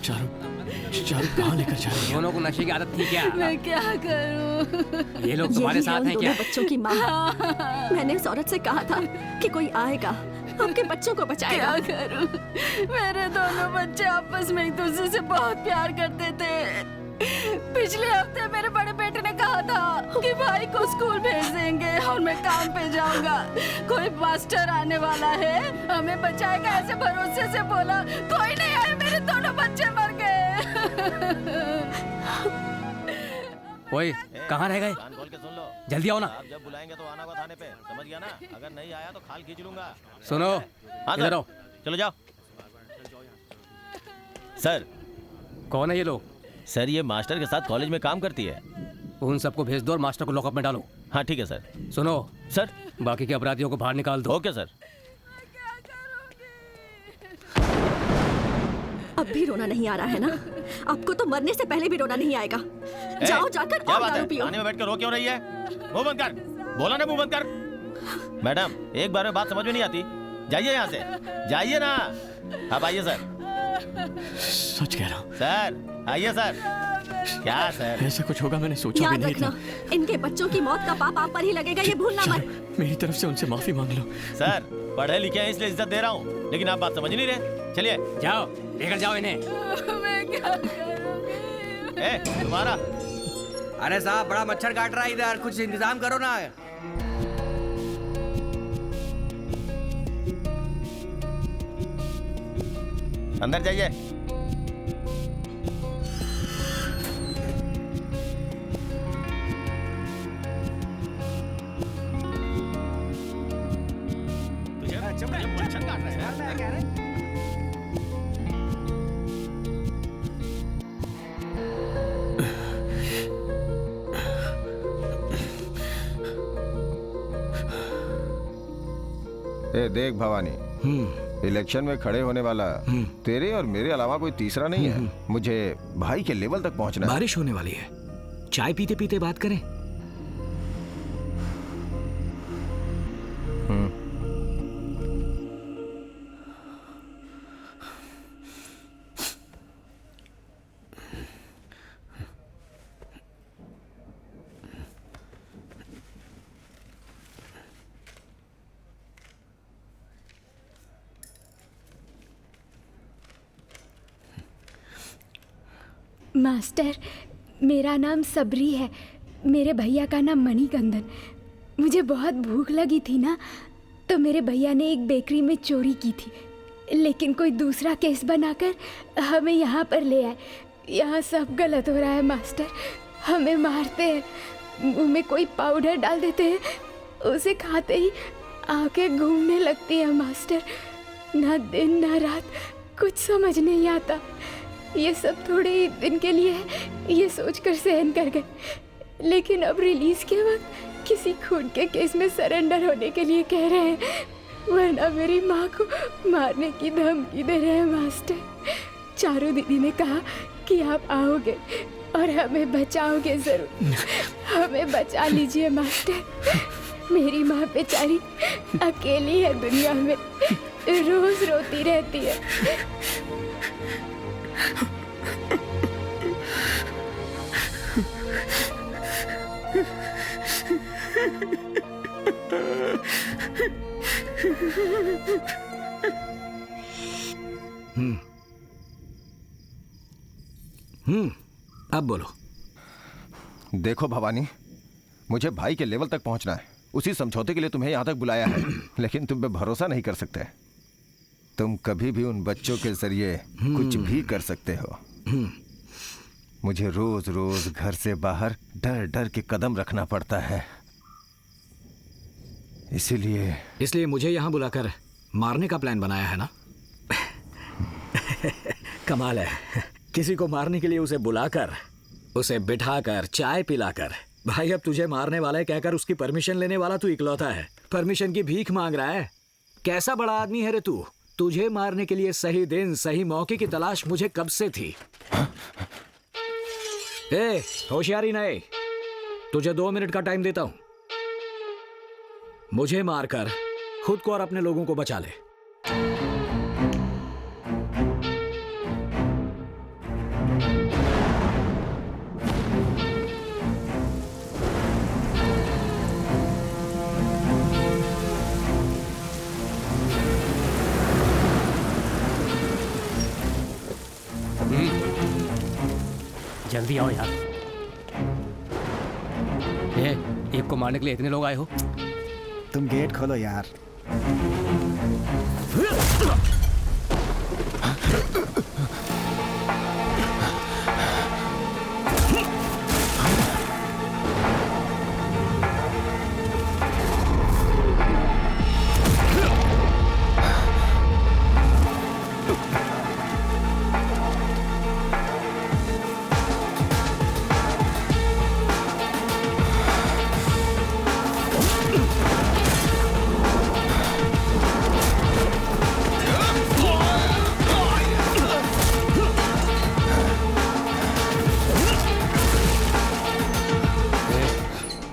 चारू कहाँ लेकर जा रही है? दोनों को नशे की आदत थी क्या? मैं क्या करूं? ये लोग तुम्हारे साथ हैं क्या? बच्चों की माँ। मैंने उस औरत से कहा था कि कोई आएगा आपके बच्चों को बचाएगा। क्या करूं? मेरे दोनों बच्चे आपस में एक दूसरे से बहुत प्यार करते थे। पिछले हफ्ते मेरे बड़े बेटे ने कहा था कि भाई को स्कूल भेज देंगे और मैं काम पे जाऊंगा। कोई मास्टर आने वाला है, हमें बचाएगा, ऐसे भरोसे से बोला। कोई नहीं आया, मेरे दोनों बच्चे मर गए। ओए, कहाँ रह गए? कान खोल के सुन लो। जल्दी आओ ना। आप जब बुलाएंगे तो आना होगा थाने पे, समझ गया ना? अगर नहीं आया तो खाल खींच लूंगा। सुनो, इधर आओ। चलो जाओ। सर। कौन है ये लोग? सर ये मास्टर के साथ कॉलेज में काम करती है। उन सबको भेज दो और मास्टर को लॉकअप में डालो। हाँ ठीक है सर। सुनो सर, बाकी के अपराधियों को बाहर निकाल दो। Okay sir. अब भी रोना नहीं आ रहा है ना? आपको तो मरने से पहले भी रोना नहीं आएगा। जाओ जाकर क्या और बात दारू है? पियो। थाने में बैठ कर रो क्यों रही है? मुंह बंद कर। बोला ना मुंह बंद कर। मैडम एक बार में बात समझ में नहीं आती। जाइए यहाँ से, जाइए ना। अब आइए सर। सच कह रहा हूँ सर। आइए सर। क्या सर? ऐसा कुछ होगा मैंने सोचा भी याद नहीं रखना, था। इनके बच्चों की मौत का पाप आप पर ही लगेगा, ये भूलना मत। मेरी तरफ से उनसे माफी मांग लो। सर पढ़े लिखे हैं इसलिए इज्जत दे रहा हूँ, लेकिन आप बात समझ नहीं रहे। चलिए जाओ, लेकर जाओ इन्हें। मैं क्या करूंगी? ए तुम्हारा। अरे साहब बड़ा मच्छर काट रहा है इधर, कुछ इंतजाम करो ना। अंदर जाइए। मच्छर काट रहे हैं। ए देख भवानी, इलेक्शन में खड़े होने वाला तेरे और मेरे अलावा कोई तीसरा नहीं है। मुझे भाई के लेवल तक पहुंचना है। बारिश होने वाली है, चाय पीते पीते बात करें। मास्टर, मेरा नाम सबरी है। मेरे भैया का नाम मणिकंदन। मुझे बहुत भूख लगी थी ना, तो मेरे भैया ने एक बेकरी में चोरी की थी, लेकिन कोई दूसरा केस बनाकर हमें यहाँ पर ले आए। यहाँ सब गलत हो रहा है मास्टर। हमें मारते हैं, मुंह में कोई पाउडर डाल देते हैं, उसे खाते ही आंखें घूमने लगती हैं मास्टर। ना दिन ना रात, कुछ समझ नहीं आता। ये सब थोड़े ही दिन के लिए है, ये सोचकर सहन कर गए, लेकिन अब रिलीज के वक्त किसी खून के केस में सरेंडर होने के लिए कह रहे हैं, वरना मेरी माँ को मारने की धमकी दे रहे हैं मास्टर। चारू दीदी ने कहा कि आप आओगे और हमें बचाओगे जरूर। हमें बचा लीजिए मास्टर। मेरी माँ बेचारी अकेली है दुनिया में, रोज रोती रहती है। अब बोलो। देखो भवानी, मुझे भाई के लेवल तक पहुंचना है। उसी समझौते के लिए तुम्हें यहां तक बुलाया है, लेकिन तुम पे भरोसा नहीं कर सकते। तुम कभी भी उन बच्चों के जरिए कुछ भी कर सकते हो। मुझे रोज रोज घर से बाहर डर डर के कदम रखना पड़ता है, इसलिए मुझे यहाँ बुलाकर मारने का प्लान बनाया है ना? कमाल है, किसी को मारने के लिए उसे बुलाकर, उसे बिठाकर, चाय पिलाकर, भाई अब तुझे मारने वाला है कहकर उसकी परमिशन लेने वाला तू इकलौता है। परमिशन की भीख मांग रहा है। कैसा बड़ा आदमी है रे तू? तुझे मारने के लिए सही दिन सही मौके की तलाश मुझे कब से थी। ए, होशियारी नहीं, तुझे 2 मिनट का टाइम देता हूं। मुझे मारकर खुद को और अपने लोगों को बचा ले। जल्दी आओ यार। एक को मारने के लिए इतने लोग आए हो? तुम गेट खोलो यार।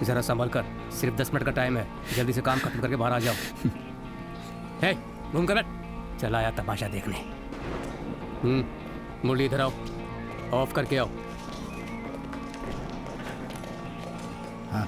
जरा संभल कर, सिर्फ 10 मिनट का टाइम है, जल्दी से काम खत्म करके बाहर आ जाओ। हे, घूम कर बैठ, चला आया तमाशा देखने। मुरली इधर आओ, ऑफ करके आओ। हाँ।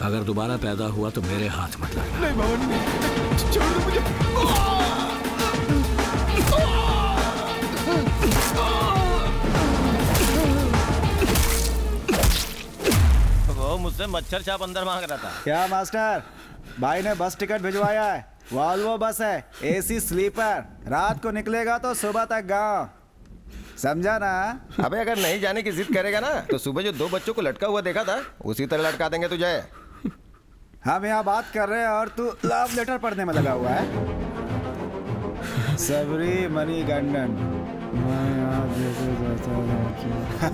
अगर दोबारा पैदा हुआ तो मेरे हाथ मत लगना। नहीं भवानी, छोड़ दो मुझे। वो मुझसे मच्छर छाप अंदर मांग रहा था। क्या मास्टर, भाई ने बस टिकट भिजवाया है। वॉल्वो बस है, एसी स्लीपर। रात को निकलेगा तो सुबह तक गांव, समझा ना? अबे अगर नहीं जाने की जिद करेगा ना तो सुबह जो 2 बच्चों को लटका हुआ देखा था उसी तरह लटका देंगे तुझे। हम यहाँ बात कर रहे हैं और तू लव लेटर पढ़ने में लगा हुआ है। सबरी मणिकंदन।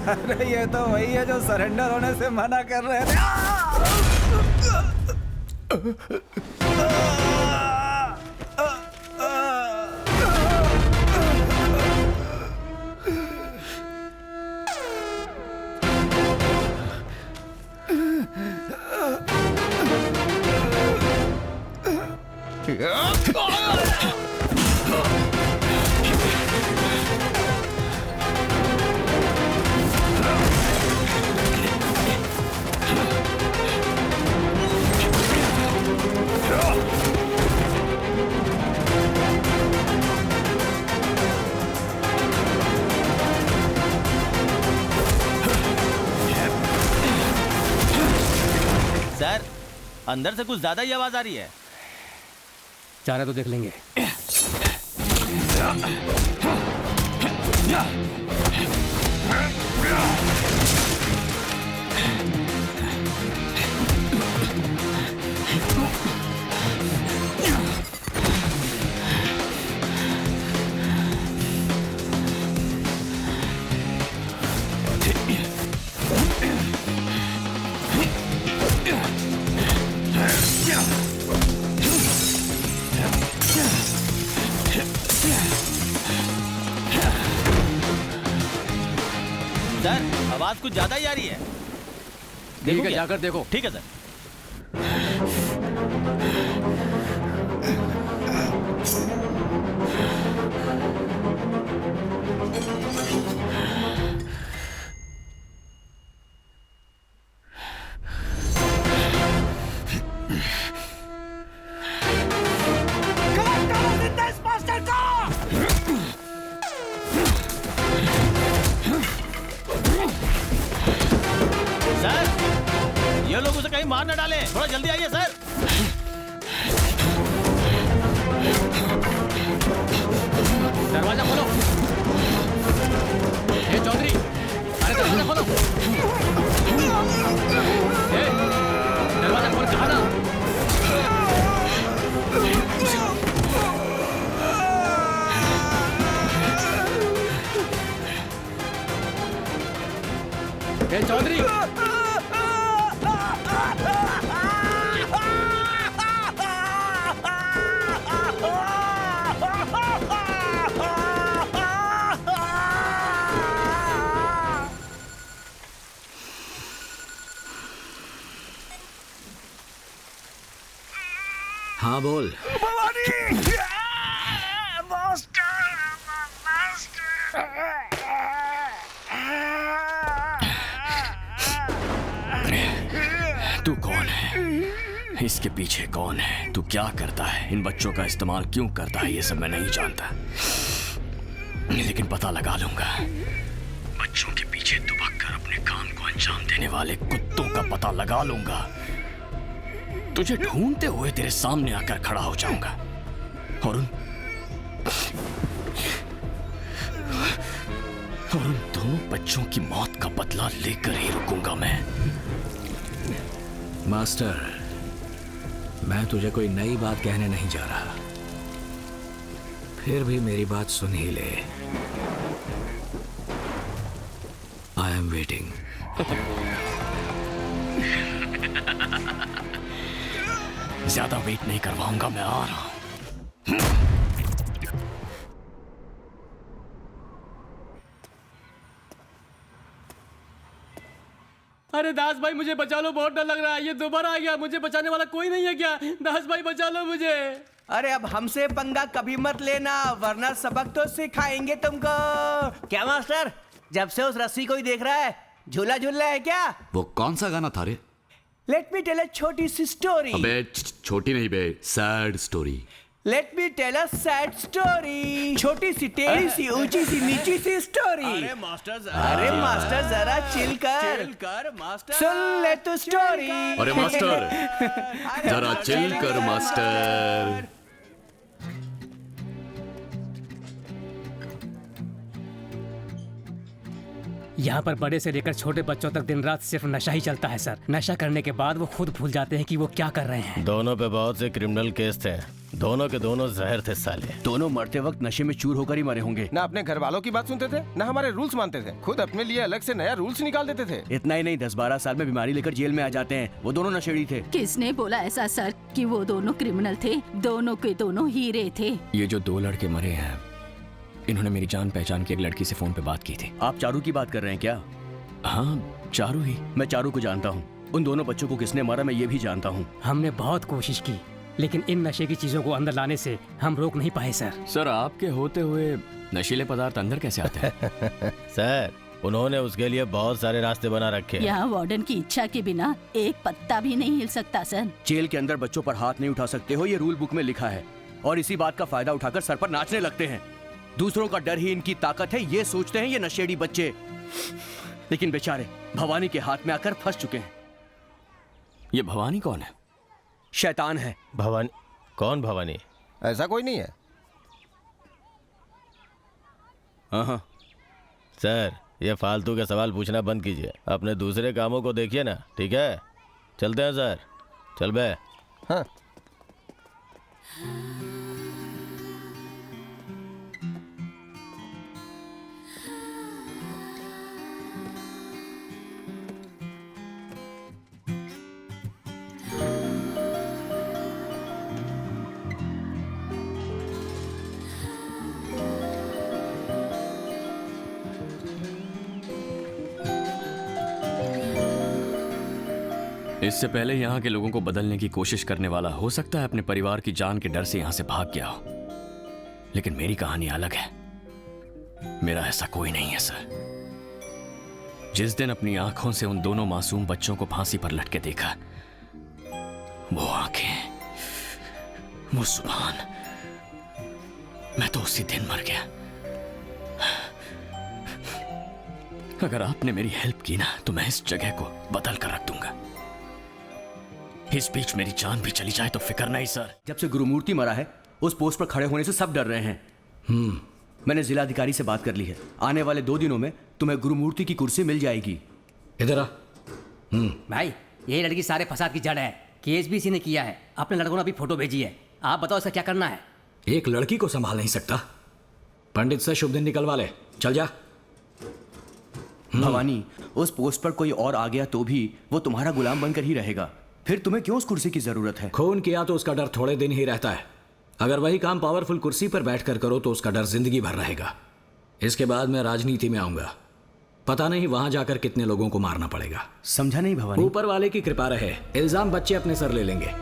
अरे ये तो वही है जो सरेंडर होने से मना कर रहे थे। सर, अंदर से कुछ ज्यादा ही आवाज आ रही है। चाहे तो देख लेंगे। सर, आवाज कुछ ज्यादा ही आ रही है। ठीक है, जाकर देखो। ठीक है सर। सर, ये लोग उसे कहीं मार न डालें। थोड़ा जल्दी आइए सर। दरवाजा खोलो। ए चौधरी, अरे दरवाजा खोलो। ए, दरवाजा खोल, कहाँ था? ए चौधरी, हाँ बोल। तू कौन है? इसके पीछे कौन है? तू क्या करता है? इन बच्चों का इस्तेमाल क्यों करता है? ये सब मैं नहीं जानता, लेकिन पता लगा लूंगा। बच्चों के पीछे दुबक कर अपने काम को अंजाम देने वाले कुत्तों का पता लगा लूंगा। तुझे ढूंढते हुए तेरे सामने आकर खड़ा हो जाऊंगा और उन दोनों बच्चों की मौत का बदला लेकर ही रुकूंगा मैं। मास्टर, मैं तुझे कोई नई बात कहने नहीं जा रहा, फिर भी मेरी बात सुन ही ले। I am waiting. ज्यादा वेट नहीं करवाऊंगा, मैं आ रहा हूं। अरे दास भाई मुझे बचा लो, बहुत डर लग रहा है। ये दोबारा आ गया, मुझे बचाने वाला कोई नहीं है क्या? दास भाई बचा लो मुझे। अरे अब हमसे पंगा कभी मत लेना, वरना सबक तो सिखाएंगे तुमको। क्या मास्टर, जब से उस रस्सी को ही देख रहा है, झूला झूल रहा है क्या? वो कौन सा गाना था रे? लेट मी टेल अ छोटी सी स्टोरी। अबे छोटी नहीं बे, sad story. Let me tell a sad story. छोटी सी, टेढ़ी सी, ऊंची सी, नीची सी स्टोरी। अरे मास्टर जरा चिल कर मास्टर। सुन ले तू स्टोरी। अरे मास्टर जरा चिल कर मास्टर। यहाँ पर बड़े से लेकर छोटे बच्चों तक दिन रात सिर्फ नशा ही चलता है सर। नशा करने के बाद वो खुद भूल जाते हैं कि वो क्या कर रहे हैं। दोनों पे बहुत से क्रिमिनल केस थे, दोनों के दोनों जहर थे साले। दोनों मरते वक्त नशे में चूर होकर ही मरे होंगे। ना अपने घर वालों की बात सुनते थे, ना हमारे रूल्स मानते थे, खुद अपने लिए अलग से नया रूल्स निकाल देते थे। इतना ही नहीं, 10-12 साल में बीमारी लेकर जेल में आ जाते हैं। वो दोनों नशेड़ी थे। किसने बोला ऐसा सर कि वो दोनों क्रिमिनल थे? दोनों के दोनों हीरे थे। ये जो 2 लड़के मरे हैं, इन्होंने मेरी जान पहचान की एक लड़की से फोन पे बात की थी। आप चारू की बात कर रहे हैं क्या? हाँ, चारू ही। मैं चारू को जानता हूँ। उन दोनों बच्चों को किसने मारा मैं ये भी जानता हूँ। हमने बहुत कोशिश की, लेकिन इन नशे की चीजों को अंदर लाने से हम रोक नहीं पाए सर। सर, आपके होते हुए नशीले पदार्थ अंदर कैसे आते हैं? सर, उन्होंने उसके लिए बहुत सारे रास्ते बना रखे हैं। यहाँ वार्डन की इच्छा के बिना एक पत्ता भी नहीं हिल सकता सर। जेल के अंदर बच्चों पर हाथ नहीं उठा सकते हो, ये रूल बुक में लिखा है। और इसी बात का फायदा उठाकर सर पर नाचने लगते हैं। दूसरों का डर ही इनकी ताकत है, ये सोचते हैं ये नशेड़ी बच्चे। लेकिन बेचारे भवानी के हाथ में आकर फंस चुके हैं। ये भवानी कौन है? शैतान है। भवानी? कौन भवानी? ऐसा कोई नहीं है। हाँ सर, ये फालतू के सवाल पूछना बंद कीजिए, अपने दूसरे कामों को देखिए ना। ठीक है, चलते हैं सर। चल बे। हाँ। इससे पहले यहाँ के लोगों को बदलने की कोशिश करने वाला हो सकता है अपने परिवार की जान के डर से यहाँ से भाग गया हो, लेकिन मेरी कहानी अलग है। मेरा ऐसा कोई नहीं है सर। जिस दिन अपनी आंखों से उन दोनों मासूम बच्चों को फांसी पर लटके देखा, वो आंखें, वो जुबान, मैं तो उसी दिन मर गया। अगर आपने मेरी हेल्प की ना, तो मैं इस जगह को बदल कर रख दूंगा। इस बीच मेरी जान भी चली जाए तो फिक्र नहीं सर। जब से गुरुमूर्ति मरा है, उस पोस्ट पर खड़े होने से सब डर रहे हैं। मैंने जिलाधिकारी से बात कर ली है। आने वाले 2 दिनों में तुम्हें गुरुमूर्ति की कुर्सी मिल जाएगी। इधर आ। भाई, ये लड़की सारे फसाद की जड़ है। केस भी इसी ने किया है। अपने लड़कों ने अभी फोटो भेजी है। आप बताओ इसका क्या करना है? एक लड़की को संभाल नहीं सकता? पंडित से शुभ दिन निकलवा ले, चल जा। भवानी, उस पोस्ट पर कोई और आ गया तो भी वो तुम्हारा गुलाम बनकर ही रहेगा। फिर तुम्हें क्यों उस कुर्सी की जरूरत है? खून किया तो उसका डर थोड़े दिन ही रहता है। अगर वही काम पावरफुल कुर्सी पर बैठकर करो तो उसका डर जिंदगी भर रहेगा। इसके बाद मैं राजनीति में आऊंगा। पता नहीं वहां जाकर कितने लोगों को मारना पड़ेगा। समझा नहीं भवानी? ऊपर वाले की कृपा रहे, इल्जाम बच्चे अपने सर ले लेंगे।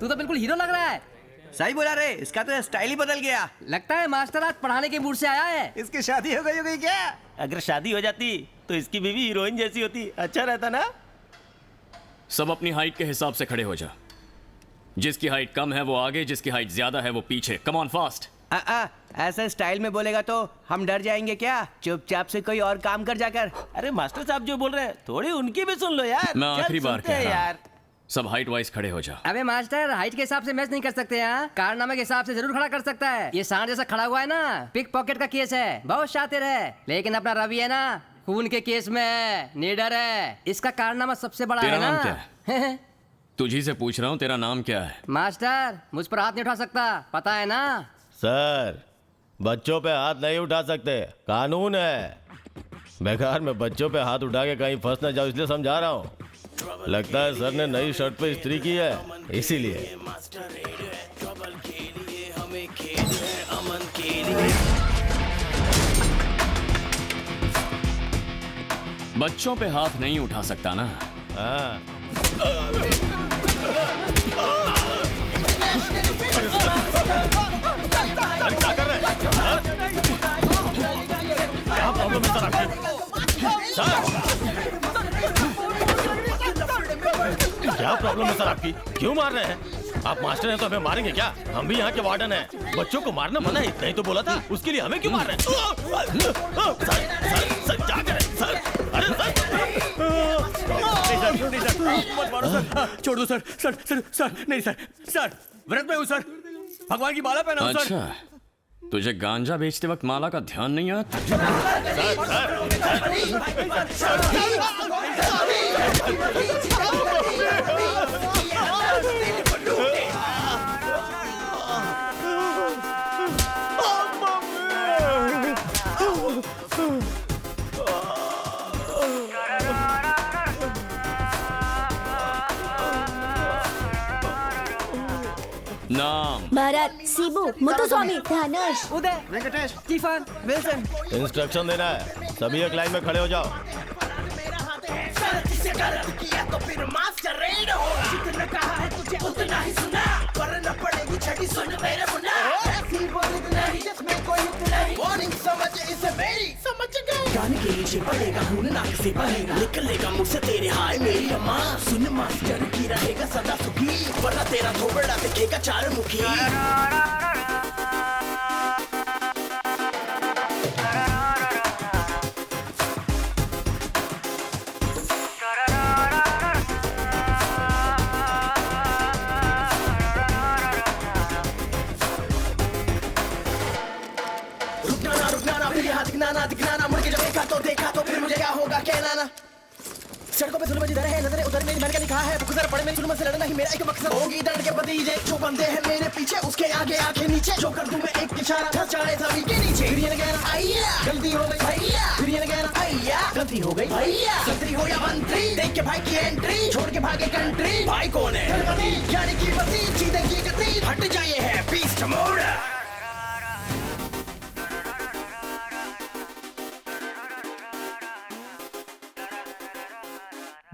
तू तो बिल्कुल हीरो लग रहा है। सही बोला रे, इसका तो स्टाइल ही बदल गया। लगता है मास्टर आज पढ़ाने के मूड से आया है। इसकी शादी हो गई क्या? अगर शादी हो जाती तो इसकी बीवी हीरोइन जैसी होती, अच्छा रहता ना। सब अपनी हाइट के हिसाब से खड़े हो जा। जिसकी हाइट कम है वो आगे, जिसकी हाइट ज्यादा है वो पीछे। Come on fast. ऐसा स्टाइल में बोलेगा तो हम डर जाएंगे क्या? चुपचाप से कोई और काम कर जाकर। अरे मास्टर साहब जो बोल रहे हैं थोड़ी उनकी भी सुन लो यार। मैं चल, आखिरी बार सुनते हैं कह रहा हूं। यार। सब हाइट वाइज खड़े हो जा। अबे मास्टर, हाइट के हिसाब से मैच नहीं कर सकते हैं, कारनामे के हिसाब से जरूर खड़ा कर सकता है। ये सांड जैसा खड़ा हुआ है ना, पिक पॉकेट का केस है, बहुत शातिर है। लेकिन अपना रवि है ना, खून के केस में है, निडर है। इसका कारनामा सबसे बड़ा तेरा है ना। नाम क्या है? तुझी से पूछ रहा हूँ, तेरा नाम क्या है? मास्टर, मुझ पर हाथ नहीं उठा सकता, पता है ना। सर, बच्चों पे हाथ नहीं उठा सकते, कानून है। बेकार में बच्चों पे हाथ उठा के कहीं फंस ना जाओ, इसलिए समझा रहा हूँ। लगता है सर ने नई शर्ट पे इस्त्री की है, इसीलिए। बच्चों पे हाथ नहीं उठा सकता ना? हाँ। अरे क्या कर रहे हैं? क्या प्रॉब्लम है सर आपकी? क्या प्रॉब्लम है सर आपकी? क्यों मार रहे हैं? आप मास्टर हैं तो हमें मारेंगे क्या? हम भी यहाँ के वार्डन हैं। बच्चों को मारना मना है, नहीं तो बोला था। उसके लिए हमें क्यों मार रहे हैं? सर क्या करें सर? अरे सर छोड़ दो सर। सर नहीं सर व्रत में हूँ सर, भगवान की माला पहना हूँ सर। अच्छा, तुझे गांजा बेचते वक्त माला का ध्यान नहीं आता? नाम? भरत, शिबू, मुत्तुस्वामी, धनुष, उदय, वेंकटेश, स्टीफन, विल्सन। इंस्ट्रक्शन देना है, सभी एक लाइन में खड़े हो जाओ। गाने के नीचे पड़ेगा खून, नाक से बहेगा, निकलेगा मुंह से तेरे हाय मेरी अम्मा। सुन मास्टर की रहेगा सदा सुखी, वरना तेरा थोबड़ा दिखेगा चार मुखी। दिखना मुड़ के जब देखा तो फिर मुझे क्या होगा कहना ना। सड़कों पे जुल्म जिधर है नजरें उधर मेरी मैंने क्या लिखा है, गुजर पड़े मेरी जुल्म से लड़ना ही मेरा एक मकसद होगी। दर्द के भतीजे जो बंदे हैं मेरे पीछे, उसके आगे आंखें नीचे, जो कर दूं मैं एक इशारा धस जाए जमीन के नीचे। फिर ये न कहना आइया गलती हो गई भैया, फिर ये न कहना आइया गलती हो गई भैया। मंत्री हो या मंत्री, देख के भाई की एंट्री, छोड़ के भागे कंट्री। भाई कौन है? यानी की बसी सीधे की गति, हट जाए है बीस्ट मोड़।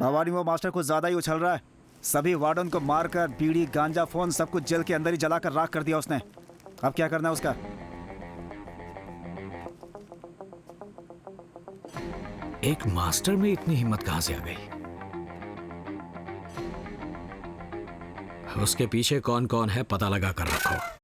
भवानी वो मास्टर कुछ ज्यादा ही उछल रहा है। सभी वार्डन को मारकर बीड़ी गांजा फोन सब कुछ जेल के अंदर ही जलाकर राख कर दिया उसने। अब क्या करना है उसका? एक मास्टर में इतनी हिम्मत कहां से आ गई? उसके पीछे कौन कौन है पता लगा कर रखो।